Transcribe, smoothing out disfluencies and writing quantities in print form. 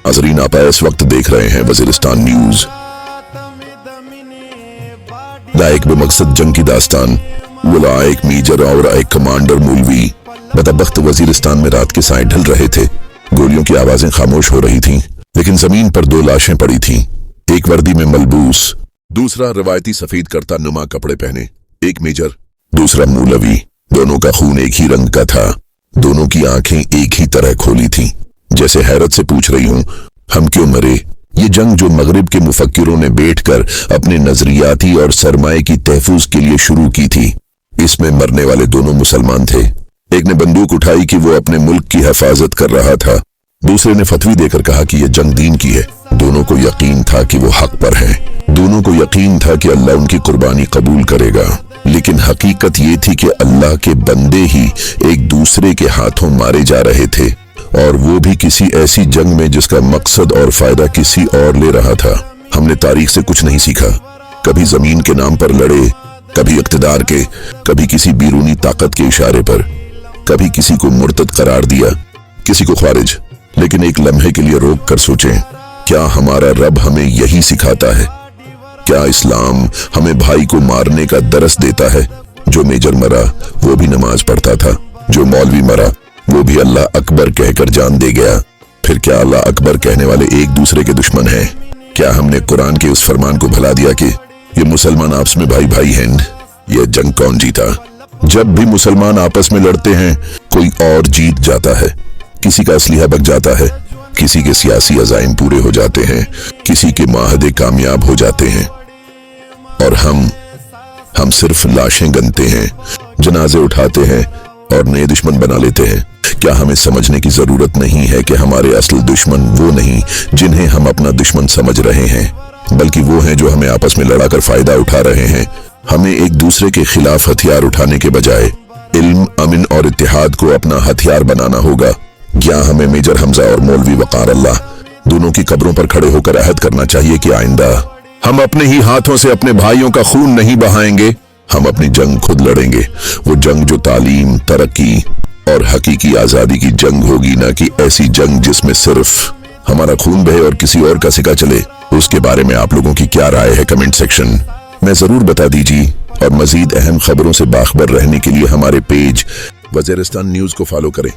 नाज़रीन, आप इस वक्त देख रहे हैं वज़ीरिस्तान न्यूज। लायक बेमकसद जंग की दास्तान। वो एक मेजर और एक कमांडर मौलवी बदबख्त वज़ीरिस्तान में रात के साए ढल रहे थे। गोलियों की आवाजें खामोश हो रही थीं, लेकिन जमीन पर दो लाशें पड़ी थीं। एक वर्दी में मलबूस, दूसरा रवायती सफेद करता नुमा कपड़े पहने। एक मेजर, दूसरा मौलवी। दोनों का खून एक ही रंग का था। दोनों की आंखें एक ही तरह खोली थीं, जैसे हैरत से पूछ रही हूं, हम क्यों मरे? ये जंग जो मगरिब के मुफक्किरों ने बैठकर अपने नजरियाती और सरमाए की तहफूज के लिए शुरू की थी, इसमें मरने वाले दोनों मुसलमान थे। एक ने बंदूक उठाई कि वो अपने मुल्क की हिफाजत कर रहा था, दूसरे ने फतवी देकर कहा कि यह जंग दीन की है। दोनों को यकीन था कि वो हक पर हैं। दोनों को यकीन था कि अल्लाह उनकी कुर्बानी कबूल करेगा, लेकिन हकीकत ये थी कि अल्लाह के बंदे ही एक दूसरे के हाथों मारे जा रहे थे, और वो भी किसी ऐसी जंग में जिसका मकसद और फायदा किसी और ले रहा था। हमने तारीख से कुछ नहीं सीखा। कभी जमीन के नाम पर लड़े, कभी इक्तदार के, कभी किसी बीरूनी ताकत के इशारे पर, कभी किसी को मुर्तद करार दिया, किसी को खारिज। लेकिन एक लम्हे के लिए रोक कर सोचें, क्या हमारा रब हमें यही सिखाता है? क्या इस्लाम हमें भाई को मारने का दरस देता है? जो मेजर मरा वो भी नमाज पढ़ता था, जो मौलवी मरा वो भी अल्लाह अकबर कहकर जान दे गया। फिर क्या अल्लाह अकबर कहने वाले एक दूसरे के दुश्मन हैं? क्या हमने कुरान के उस फरमान को भुला दिया कि ये मुसलमान आपस में भाई भाई हैं? ये जंग कौन जीता? जब भी मुसलमान आपस में लड़ते हैं, कोई और जीत जाता है। किसी का असलिहा बच जाता है, किसी के सियासी अज़ाइम पूरे हो जाते हैं, किसी के माहदे कामयाब हो जाते हैं, और हम सिर्फ लाशें गनते हैं, जनाजे उठाते हैं और नए दुश्मन बना लेते हैं। क्या हमें समझने की जरूरत नहीं है कि हमारे असल दुश्मन वो नहीं जिन्हें हम अपना दुश्मन समझ रहे हैं, बल्कि वो हैं जो हमें आपस में लड़ाकर फायदा उठा रहे हैं। हमें एक दूसरे के खिलाफ हथियार उठाने के बजाय इल्म, अमन और इत्तेहाद को अपना हथियार बनाना होगा। क्या हमें मेजर हमजा और मौलवी वकार अल्लाह दोनों की कब्रों पर खड़े होकर अहद करना चाहिए कि आइंदा हम अपने ही हाथों से अपने भाइयों का खून नहीं बहाएंगे। हम अपनी जंग खुद लड़ेंगे, वो जंग जो तालीम, तरक्की और हकीकी आजादी की जंग होगी, ना कि ऐसी जंग जिसमें सिर्फ हमारा खून बहे और किसी और का सिक्का चले। उसके बारे में आप लोगों की क्या राय है? कमेंट सेक्शन में जरूर बता दीजिए, और मजीद अहम खबरों से बाखबर रहने के लिए हमारे पेज वज़ीरिस्तान न्यूज को फॉलो करें।